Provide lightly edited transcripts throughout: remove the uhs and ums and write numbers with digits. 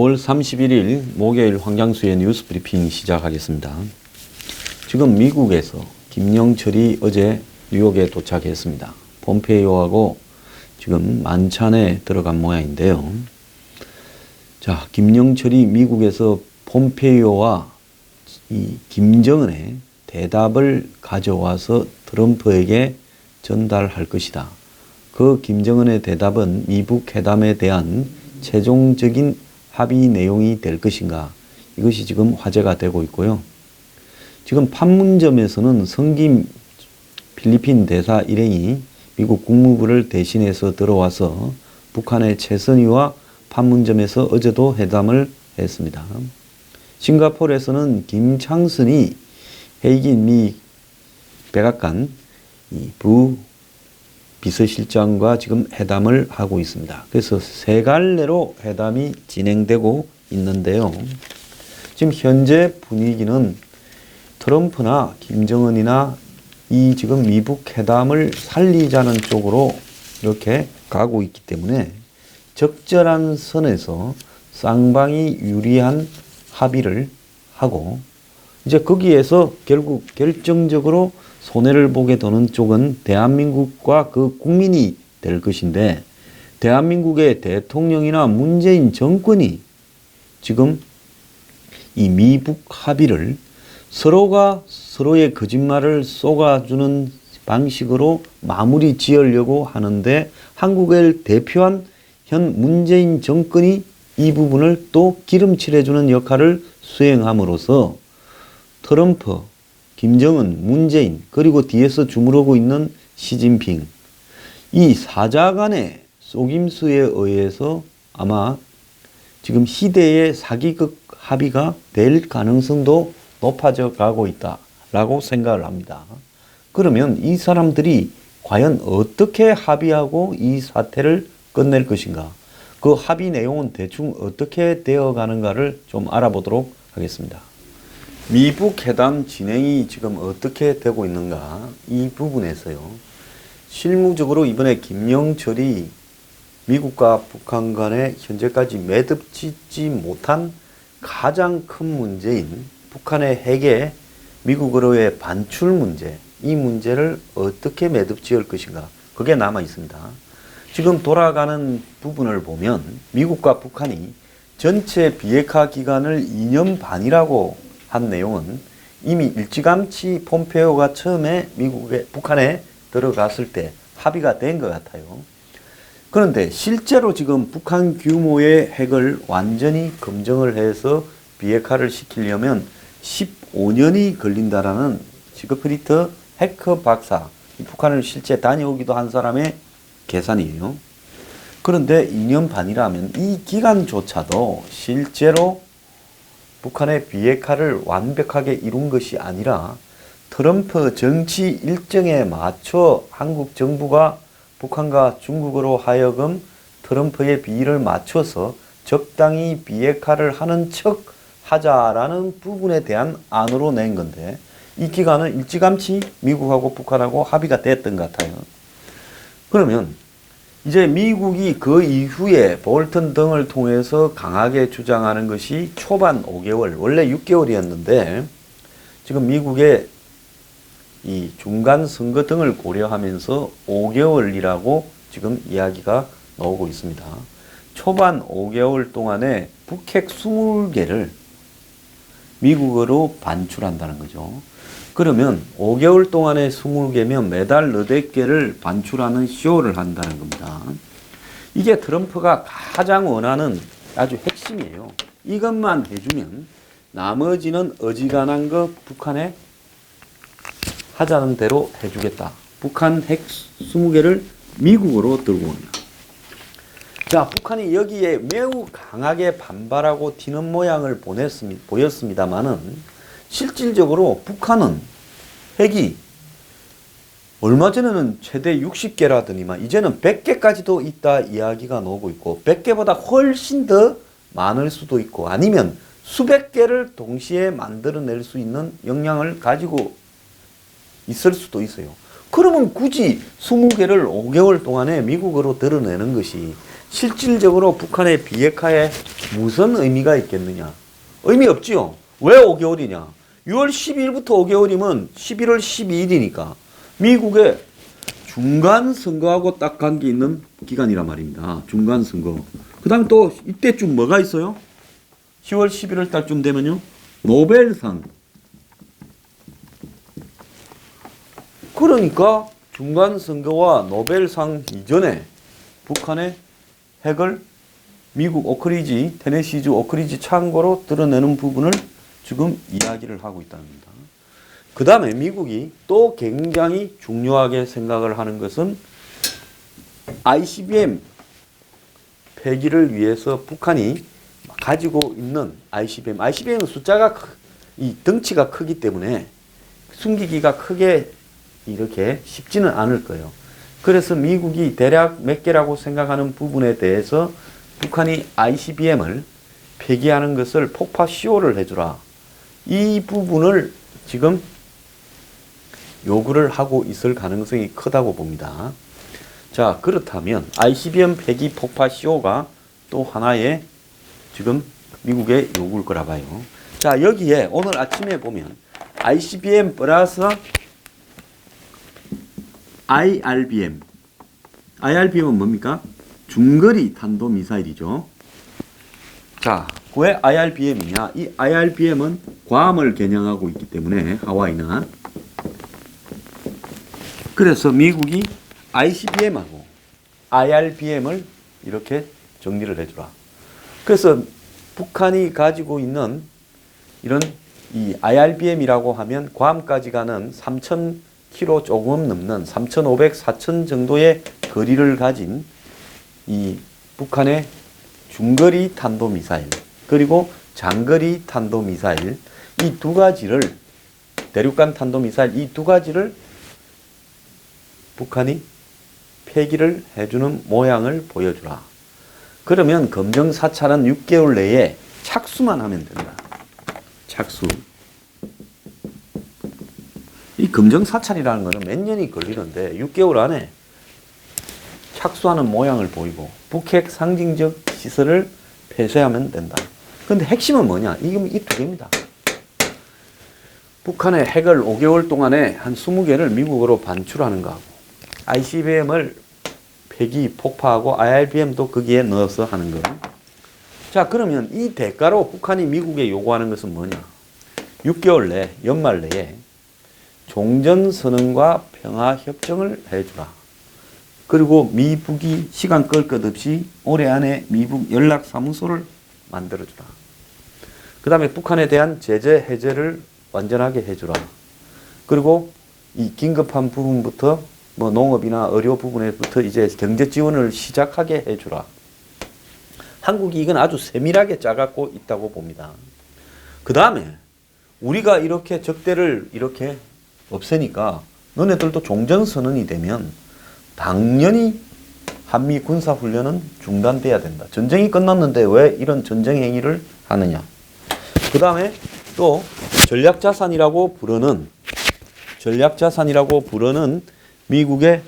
5월 31일 목요일 황장수의 뉴스 브리핑 시작하겠습니다. 지금 미국에서 김영철이 어제 뉴욕에 도착했습니다. 폼페이오하고 지금 만찬에 들어간 모양인데요. 자, 김영철이 미국에서 폼페이오와 이 김정은의 대답을 가져와서 트럼프에게 전달할 것이다. 그 김정은의 대답은 미북 회담에 대한 최종적인 합의 내용이 될 것인가? 이것이 지금 화제가 되고 있고요. 지금 판문점에서는 성김 필리핀 대사 일행이 미국 국무부를 대신해서 들어와서 북한의 최선희와 판문점에서 어제도 회담을 했습니다. 싱가포르에서는 김창선이 헤이긴 미 백악관 부 비서실장과 지금 회담을 하고 있습니다. 그래서 세 갈래로 회담이 진행되고 있는데요. 지금 현재 분위기는 트럼프나 김정은이나 이 지금 미북 회담을 살리자는 쪽으로 이렇게 가고 있기 때문에 적절한 선에서 쌍방이 유리한 합의를 하고 이제 거기에서 결국 결정적으로 손해를 보게 되는 쪽은 대한민국과 그 국민이 될 것인데 대한민국의 대통령이나 문재인 정권이 지금 이 미북 합의를 서로가 서로의 거짓말을 쏘아주는 방식으로 마무리 지으려고 하는데 한국을 대표한 현 문재인 정권이 이 부분을 또 기름칠해주는 역할을 수행함으로써 트럼프, 김정은, 문재인 그리고 뒤에서 주무르고 있는 시진핑 이 사자 간의 속임수에 의해서 아마 지금 희대의 사기극 합의가 될 가능성도 높아져 가고 있다라고 생각을 합니다. 그러면 이 사람들이 과연 어떻게 합의하고 이 사태를 끝낼 것인가? 그 합의 내용은 대충 어떻게 되어 가는가를 좀 알아보도록 하겠습니다. 미북 회담 진행이 지금 어떻게 되고 있는가 이 부분에서요. 실무적으로 이번에 김영철이 미국과 북한 간에 현재까지 매듭 짓지 못한 가장 큰 문제인 북한의 핵의 미국으로의 반출 문제 이 문제를 어떻게 매듭 지을 것인가 그게 남아 있습니다. 지금 돌아가는 부분을 보면 미국과 북한이 전체 비핵화 기간을 2년 반이라고 한 내용은 이미 일찌감치 폼페이오가 처음에 북한에 들어갔을 때 합의가 된 것 같아요. 그런데 실제로 지금 북한 규모의 핵을 완전히 검증을 해서 비핵화를 시키려면 15년이 걸린다라는 지그프리트 해커 박사, 북한을 실제 다녀오기도 한 사람의 계산이에요. 그런데 2년 반이라면 이 기간조차도 실제로 북한의 비핵화를 완벽하게 이룬 것이 아니라 트럼프 정치 일정에 맞춰 한국 정부가 북한과 중국으로 하여금 트럼프의 비위를 맞춰서 적당히 비핵화를 하는 척 하자라는 부분에 대한 안으로 낸 건데 이 기간은 일찌감치 미국하고 북한하고 합의가 됐던 것 같아요. 그러면 이제 미국이 그 이후에 볼턴 등을 통해서 강하게 주장하는 것이 초반 5개월, 원래 6개월이었는데 지금 미국의 이 중간 선거 등을 고려하면서 5개월이라고 지금 이야기가 나오고 있습니다. 초반 5개월 동안에 북핵 20개를 미국으로 반출한다는 거죠. 그러면 5개월 동안에 20개면 매달 8개를 반출하는 쇼를 한다는 겁니다. 이게 트럼프가 가장 원하는 아주 핵심이에요. 이것만 해주면 나머지는 어지간한 거 북한에 하자는 대로 해주겠다. 북한 핵 20개를 미국으로 들고 옵니다. 자, 북한이 여기에 매우 강하게 반발하고 튀는 모양을 보였습니다만은 실질적으로 북한은 핵이 얼마 전에는 최대 60개라더니만 이제는 100개까지도 있다 이야기가 나오고 있고 100개보다 훨씬 더 많을 수도 있고 아니면 수백 개를 동시에 만들어낼 수 있는 역량을 가지고 있을 수도 있어요. 그러면 굳이 20개를 5개월 동안에 미국으로 드러내는 것이 실질적으로 북한의 비핵화에 무슨 의미가 있겠느냐? 의미 없지요. 왜 5개월이냐? 6월 12일부터 5개월이면 11월 12일이니까 미국의 중간 선거하고 딱 관계 있는 기간이란 말입니다. 중간 선거. 그 다음에 또 이때쯤 뭐가 있어요? 10월 11월 달쯤 되면요. 노벨상. 그러니까 중간 선거와 노벨상 이전에 북한의 핵을 미국 오크리지, 테네시주 오크리지 창고로 드러내는 부분을 지금 이야기를 하고 있다는 겁니다. 그 다음에 미국이 또 굉장히 중요하게 생각을 하는 것은 ICBM 폐기를 위해서 북한이 가지고 있는 ICBM은 숫자가 이 덩치가 크기 때문에 숨기기가 크게 이렇게 쉽지는 않을 거예요. 그래서 미국이 대략 몇 개라고 생각하는 부분에 대해서 북한이 ICBM을 폐기하는 것을 폭파 시효를 해주라. 이 부분을 지금 요구를 하고 있을 가능성이 크다고 봅니다. 자, 그렇다면 ICBM 폐기 폭파 시효가 또 하나의 지금 미국의 요구일 거라 봐요. 자, 여기에 오늘 아침에 보면 ICBM 플러스 IRBM. IRBM은 뭡니까? 중거리 탄도미사일이죠. 자, 왜 IRBM이냐? 이 IRBM은 괌을 겨냥하고 있기 때문에 하와이나. 그래서 미국이 ICBM하고 IRBM을 이렇게 정리를 해주라. 그래서 북한이 가지고 있는 이런 이 IRBM이라고 하면 괌까지 가는 3,000km 조금 넘는 3,500, 4,000 정도의 거리를 가진 이 북한의 중거리 탄도미사일 그리고 장거리 탄도미사일 이 두 가지를 대륙간 탄도미사일 이 두 가지를 북한이 폐기를 해주는 모양을 보여주라. 그러면 검정사찰은 6개월 내에 착수만 하면 된다. 착수. 이 검정사찰이라는 것은 몇 년이 걸리는데 6개월 안에 착수하는 모양을 보이고 북핵 상징적 시설을 폐쇄하면 된다. 그런데 핵심은 뭐냐? 이게 이 두 개입니다. 북한의 핵을 5개월 동안에 한 20개를 미국으로 반출하는 거하고 ICBM을 폐기, 폭파하고 IRBM도 거기에 넣어서 하는 거. 자, 그러면 이 대가로 북한이 미국에 요구하는 것은 뭐냐? 6개월 내, 연말 내에 종전선언과 평화협정을 해주라. 그리고 미북이 시간 끌 것 없이 올해 안에 미북 연락사무소를 만들어주라. 그 다음에 북한에 대한 제재 해제를 완전하게 해주라. 그리고 이 긴급한 부분부터 뭐 농업이나 의료 부분에부터 이제 경제 지원을 시작하게 해주라. 한국이 이건 아주 세밀하게 짜갖고 있다고 봅니다. 그 다음에 우리가 이렇게 적대를 이렇게 없애니까 너네들도 종전선언이 되면 당연히 한미 군사훈련은 중단돼야 된다. 전쟁이 끝났는데 왜 이런 전쟁 행위를 하느냐. 그 다음에 또 전략자산이라고 부르는 미국의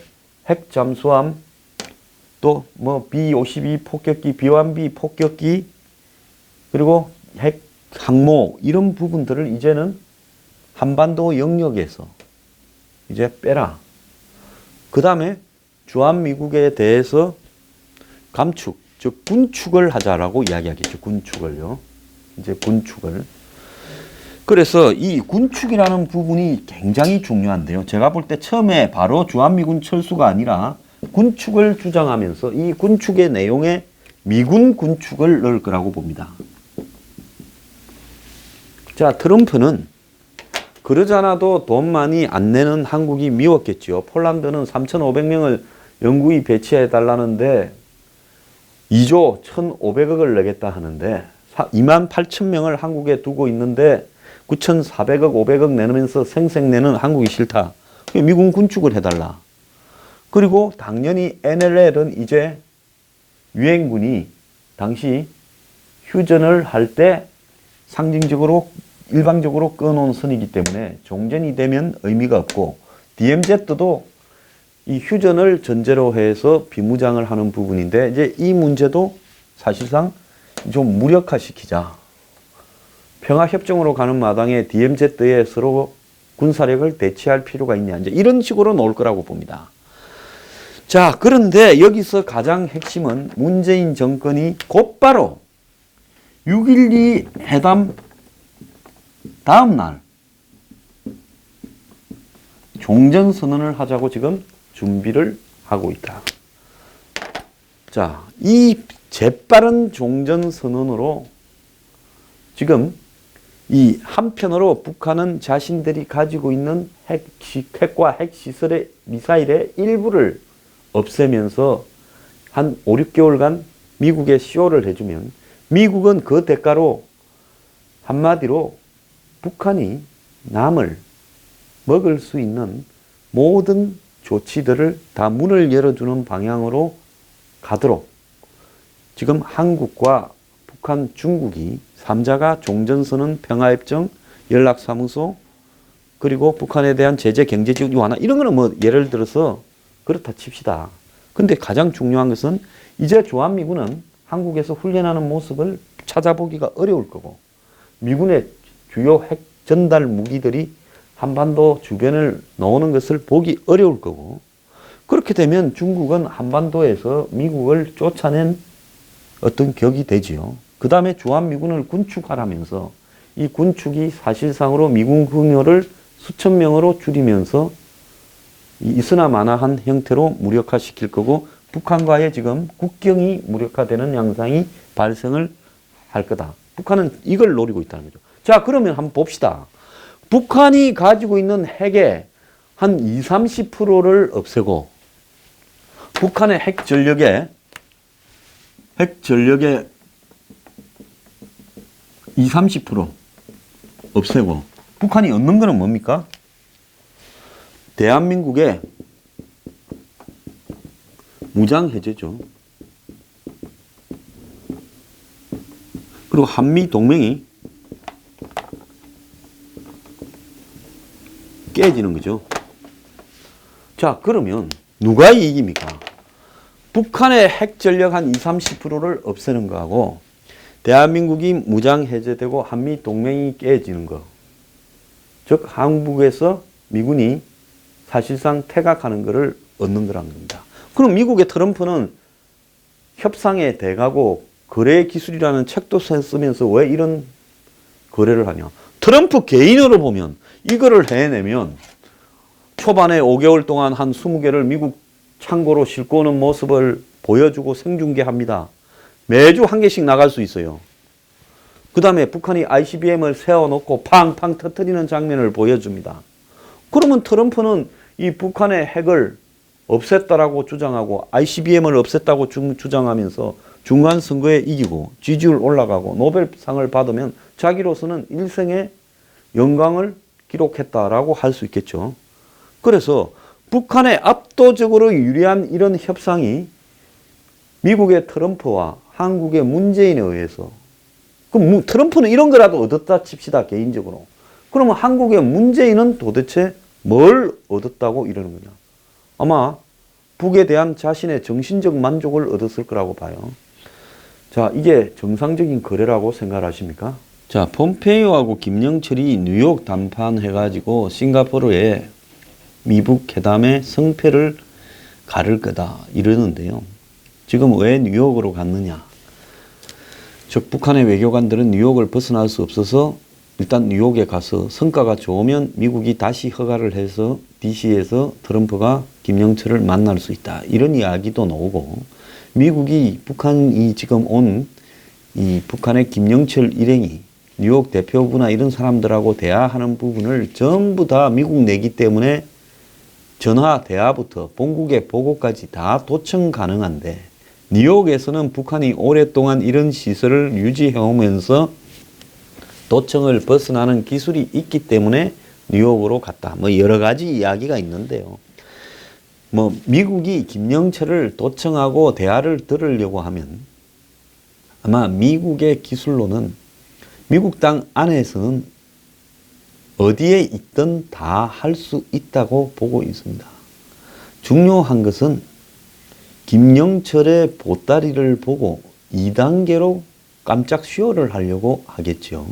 핵 잠수함 또 뭐 B-52 폭격기, B-1B 폭격기 그리고 핵 항모 이런 부분들을 이제는 한반도 영역에서 이제 빼라. 그 다음에 주한미국에 대해서 감축, 즉 군축을 하자라고 이야기하겠죠. 군축을요. 이제 군축을. 그래서 이 군축이라는 부분이 굉장히 중요한데요. 제가 볼 때 처음에 바로 주한미군 철수가 아니라 군축을 주장하면서 이 군축의 내용에 미군 군축을 넣을 거라고 봅니다. 자, 트럼프는 그러잖아도 돈 많이 안 내는 한국이 미웠겠죠. 폴란드는 3,500명을 영구히 배치해 달라는데 2조 1,500억을 내겠다 하는데 28,000명을 한국에 두고 있는데 9,400억, 500억 내면서 생색내는 한국이 싫다. 미군 군축을 해달라. 그리고 당연히 NLL은 이제 유엔군이 당시 휴전을 할 때 상징적으로 일방적으로 끊어놓은 선이기 때문에 종전이 되면 의미가 없고 DMZ도 이 휴전을 전제로 해서 비무장을 하는 부분인데 이제 이 문제도 사실상 좀 무력화시키자. 평화협정으로 가는 마당에 DMZ에 서로 군사력을 대치할 필요가 있냐. 이제 이런 식으로 나올 거라고 봅니다. 자, 그런데 여기서 가장 핵심은 문재인 정권이 곧바로 6.12 회담 다음 날 종전선언을 하자고 지금 준비를 하고 있다. 자, 이 재빠른 종전선언으로 지금 이 한편으로 북한은 자신들이 가지고 있는 핵과 핵시설의 미사일의 일부를 없애면서 한 5, 6개월간 미국에 쇼를 해주면 미국은 그 대가로 한마디로 북한이 남을 먹을 수 있는 모든 조치들을 다 문을 열어주는 방향으로 가도록 지금 한국과 북한, 중국이 3자가 종전선언, 평화협정, 연락사무소, 그리고 북한에 대한 제재, 경제지원 완화 이런 거는 뭐 예를 들어서 그렇다 칩시다. 근데 가장 중요한 것은 이제 주한미군은 한국에서 훈련하는 모습을 찾아보기가 어려울 거고 미군의 주요 핵 전달 무기들이 한반도 주변을 나오는 것을 보기 어려울 거고 그렇게 되면 중국은 한반도에서 미국을 쫓아낸 어떤 격이 되지요. 그 다음에 주한미군을 군축하라면서 이 군축이 사실상으로 미군 규모를 수천 명으로 줄이면서 이스나마나한 형태로 무력화시킬 거고 북한과의 지금 국경이 무력화되는 양상이 발생을 할 거다. 북한은 이걸 노리고 있다는 거죠. 자, 그러면 한번 봅시다. 북한이 가지고 있는 핵의 한 20, 30%를 없애고 북한의 핵 전력의 20, 30% 없애고 북한이 얻는 거는 뭡니까? 대한민국의 무장 해제죠. 그리고 한미 동맹이 깨지는 거죠. 자, 그러면 누가 이깁니까? 북한의 핵 전력 한 20, 30%를 없애는 거하고 대한민국이 무장 해제되고 한미 동맹이 깨지는 거. 즉 한국에서 미군이 사실상 퇴각하는 것을 얻는 거란 겁니다. 그럼 미국의 트럼프는 협상에 대가고 거래 기술이라는 책도 쓰면서 왜 이런 거래를 하냐. 트럼프 개인으로 보면 이거를 해내면 초반에 5개월 동안 한 20개를 미국 창고로 싣고 오는 모습을 보여주고 생중계합니다. 매주 한 개씩 나갈 수 있어요. 그 다음에 북한이 ICBM을 세워놓고 팡팡 터뜨리는 장면을 보여줍니다. 그러면 트럼프는 이 북한의 핵을 없앴다라고 주장하고 ICBM을 없앴다고 주장하면서 중간선거에 이기고 지지율 올라가고 노벨상을 받으면 자기로서는 일생의 영광을 기록했다라고 할 수 있겠죠. 그래서 북한에 압도적으로 유리한 이런 협상이 미국의 트럼프와 한국의 문재인에 의해서 그럼 트럼프는 이런 거라도 얻었다 칩시다 개인적으로. 그러면 한국의 문재인은 도대체 뭘 얻었다고 이러는 거냐. 아마 북에 대한 자신의 정신적 만족을 얻었을 거라고 봐요. 자, 이게 정상적인 거래라고 생각하십니까? 자, 폼페이오하고 김영철이 뉴욕 담판해가지고 싱가포르에 미북 회담의 성패를 가를 거다 이러는데요. 지금 왜 뉴욕으로 갔느냐. 즉 북한의 외교관들은 뉴욕을 벗어날 수 없어서 일단 뉴욕에 가서 성과가 좋으면 미국이 다시 허가를 해서 DC에서 트럼프가 김영철을 만날 수 있다. 이런 이야기도 나오고 미국이 북한이 지금 온 이 북한의 김영철 일행이 뉴욕 대표부나 이런 사람들하고 대화하는 부분을 전부 다 미국 내기 때문에 전화 대화부터 본국의 보고까지 다 도청 가능한데 뉴욕에서는 북한이 오랫동안 이런 시설을 유지해오면서 도청을 벗어나는 기술이 있기 때문에 뉴욕으로 갔다. 뭐 여러 가지 이야기가 있는데요. 뭐 미국이 김영철을 도청하고 대화를 들으려고 하면 아마 미국의 기술로는 미국 땅 안에서는 어디에 있든 다 할 수 있다고 보고 있습니다. 중요한 것은 김영철의 보따리를 보고 2단계로 깜짝 쇼를 하려고 하겠죠.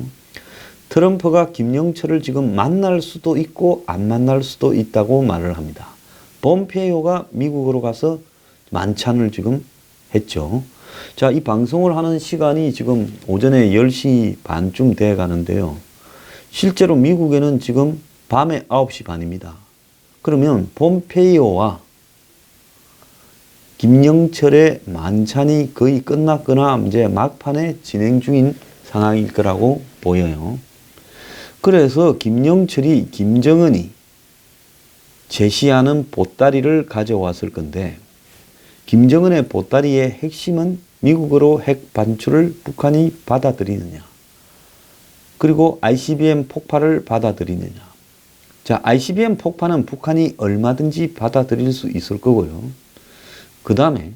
트럼프가 김영철을 지금 만날 수도 있고 안 만날 수도 있다고 말을 합니다. 폼페이오가 미국으로 가서 만찬을 지금 했죠. 자, 이 방송을 하는 시간이 지금 오전에 10시 반쯤 돼 가는데요. 실제로 미국에는 지금 밤에 9시 반입니다. 그러면 폼페이오와 김영철의 만찬이 거의 끝났거나 이제 막판에 진행 중인 상황일 거라고 보여요. 그래서 김영철이 김정은이 제시하는 보따리를 가져왔을 건데, 김정은의 보따리의 핵심은 미국으로 핵 반출을 북한이 받아들이느냐, 그리고 ICBM 폭파를 받아들이느냐. 자, ICBM 폭파는 북한이 얼마든지 받아들일 수 있을 거고요. 그 다음에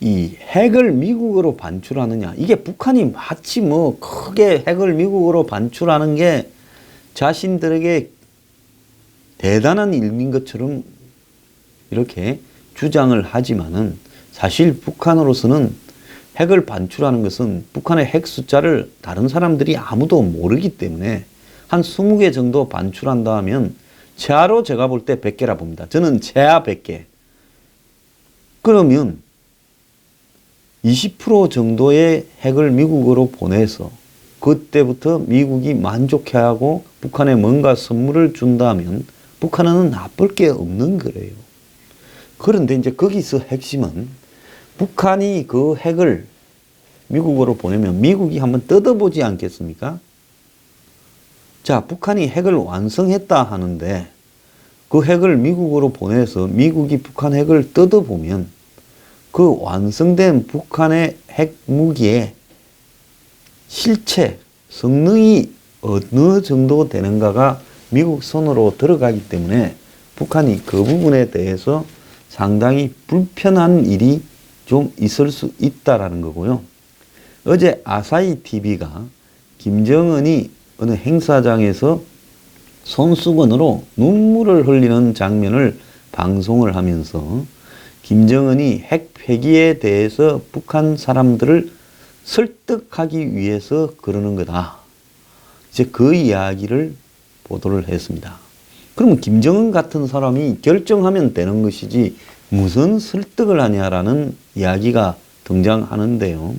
이 핵을 미국으로 반출하느냐, 이게 북한이 마치 뭐 크게 핵을 미국으로 반출하는 게 자신들에게 대단한 일인 것처럼 이렇게 주장을 하지만은, 사실 북한으로서는 핵을 반출하는 것은 북한의 핵 숫자를 다른 사람들이 아무도 모르기 때문에 한 20개 정도 반출한다 하면 최하로 제가 볼 때 100개라 봅니다. 저는 최하 100개. 그러면 20% 정도의 핵을 미국으로 보내서 그때부터 미국이 만족해하고 북한에 뭔가 선물을 준다면 북한은 나쁠 게 없는 거래요. 그런데 이제 거기서 핵심은 북한이 그 핵을 미국으로 보내면 미국이 한번 뜯어보지 않겠습니까? 자, 북한이 핵을 완성했다 하는데 그 핵을 미국으로 보내서 미국이 북한 핵을 뜯어보면 그 완성된 북한의 핵무기의 실체, 성능이 어느 정도 되는가가 미국 손으로 들어가기 때문에 북한이 그 부분에 대해서 상당히 불편한 일이 좀 있을 수 있다라는 거고요. 어제 아사히 TV가 김정은이 어느 행사장에서 손수건으로 눈물을 흘리는 장면을 방송을 하면서 김정은이 핵 폐기에 대해서 북한 사람들을 설득하기 위해서 그러는 거다. 이제 그 이야기를 보도를 했습니다. 그러면 김정은 같은 사람이 결정하면 되는 것이지 무슨 설득을 하냐라는 이야기가 등장하는데요.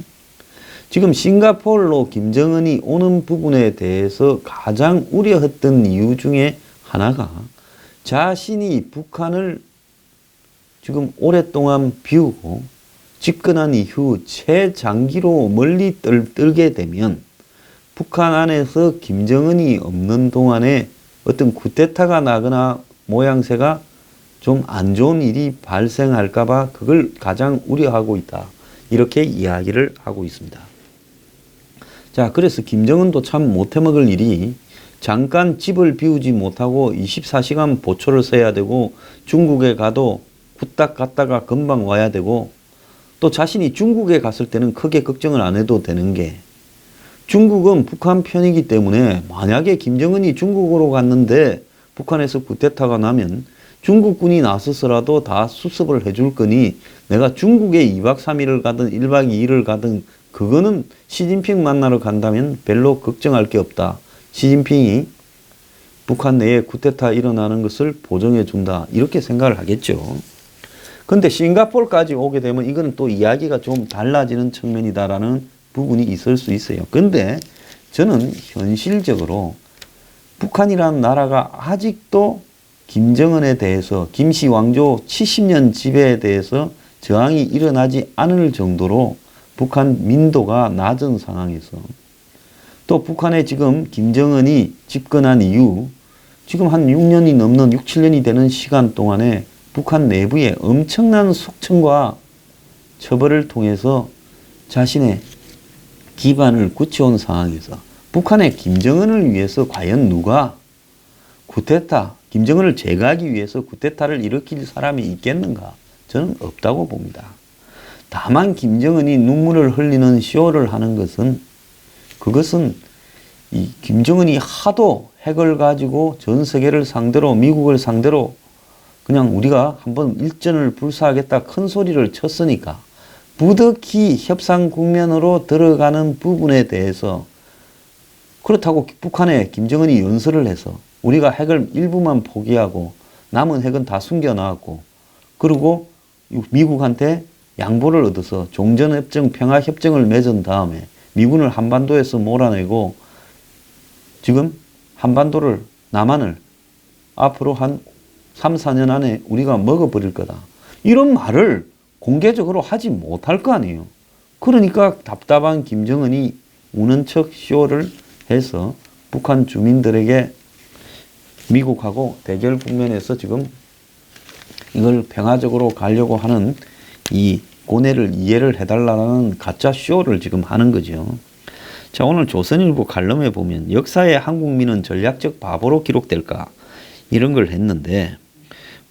지금 싱가포르로 김정은이 오는 부분에 대해서 가장 우려했던 이유 중에 하나가 자신이 북한을 지금 오랫동안 비우고 집권한 이후 최장기로 멀리 떨게 되면 북한 안에서 김정은이 없는 동안에 어떤 쿠데타가 나거나 모양새가 좀 안 좋은 일이 발생할까봐 그걸 가장 우려하고 있다. 이렇게 이야기를 하고 있습니다. 자, 그래서 김정은도 참 못해먹을 일이 잠깐 집을 비우지 못하고 24시간 보초를 서야 되고 중국에 가도 후딱 갔다가 금방 와야 되고 또 자신이 중국에 갔을 때는 크게 걱정을 안 해도 되는 게 중국은 북한 편이기 때문에 만약에 김정은이 중국으로 갔는데 북한에서 쿠데타가 나면 중국군이 나서서라도 다 수습을 해줄 거니 내가 중국에 2박 3일을 가든 1박 2일을 가든 그거는 시진핑 만나러 간다면 별로 걱정할 게 없다. 시진핑이 북한 내에 쿠데타 일어나는 것을 보정해 준다. 이렇게 생각을 하겠죠. 근데 싱가포르까지 오게 되면 이건 또 이야기가 좀 달라지는 측면이다라는 부분이 있을 수 있어요. 근데 저는 현실적으로 북한이라는 나라가 아직도 김정은에 대해서 김씨 왕조 70년 지배에 대해서 저항이 일어나지 않을 정도로 북한 민도가 낮은 상황에서 또 북한에 지금 김정은이 집권한 이후 지금 한 6년이 넘는 6, 7년이 되는 시간 동안에 북한 내부에 엄청난 속청과 처벌을 통해서 자신의 기반을 굳혀온 상황에서 북한의 김정은을 위해서 과연 누가 쿠데타, 김정은을 제거하기 위해서 쿠데타를 일으킬 사람이 있겠는가? 저는 없다고 봅니다. 다만 김정은이 눈물을 흘리는 쇼를 하는 것은 그것은 이 김정은이 하도 핵을 가지고 전 세계를 상대로 미국을 상대로 그냥 우리가 한번 일전을 불사하겠다 큰 소리를 쳤으니까 부득이 협상 국면으로 들어가는 부분에 대해서 그렇다고 북한에 김정은이 연설을 해서 우리가 핵을 일부만 포기하고 남은 핵은 다 숨겨놨고 그리고 미국한테 양보를 얻어서 종전협정, 평화협정을 맺은 다음에 미군을 한반도에서 몰아내고 지금 한반도를, 남한을 앞으로 한 3, 4년 안에 우리가 먹어버릴 거다. 이런 말을 공개적으로 하지 못할 거 아니에요. 그러니까 답답한 김정은이 우는 척 쇼를 해서 북한 주민들에게 미국하고 대결 국면에서 지금 이걸 평화적으로 가려고 하는 이 고뇌를 이해를 해달라는 가짜 쇼를 지금 하는 거죠. 자, 오늘 조선일보 칼럼에 보면 역사의 한국민은 전략적 바보로 기록될까 이런 걸 했는데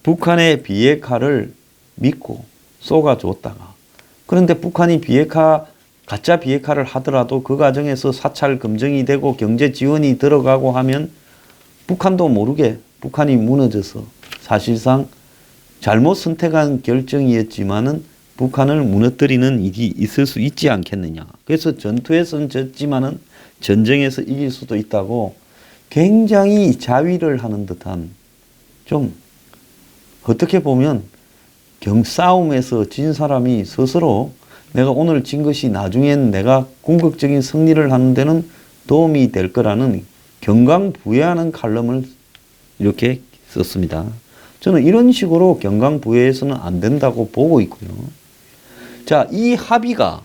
북한의 비핵화를 믿고 쏘가줬다가 그런데 북한이 가짜 비핵화를 하더라도 그 과정에서 사찰 검증이 되고 경제 지원이 들어가고 하면 북한도 모르게 북한이 무너져서 사실상 잘못 선택한 결정이었지만은 북한을 무너뜨리는 일이 있을 수 있지 않겠느냐. 그래서 전투에서는 졌지만은 전쟁에서 이길 수도 있다고 굉장히 자위를 하는 듯한 좀 어떻게 보면 싸움에서 진 사람이 스스로 내가 오늘 진 것이 나중엔 내가 궁극적인 승리를 하는 데는 도움이 될 거라는 경강부회하는 칼럼을 이렇게 썼습니다. 저는 이런 식으로 경강부회해서는 안 된다고 보고 있고요. 자, 이 합의가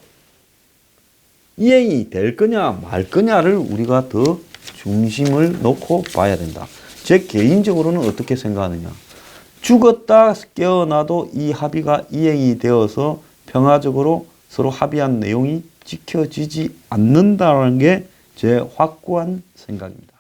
이행이 될 거냐 말 거냐를 우리가 더 중심을 놓고 봐야 된다. 제 개인적으로는 어떻게 생각하느냐. 죽었다 깨어나도 이 합의가 이행이 되어서 평화적으로 서로 합의한 내용이 지켜지지 않는다는 게 제 확고한 생각입니다.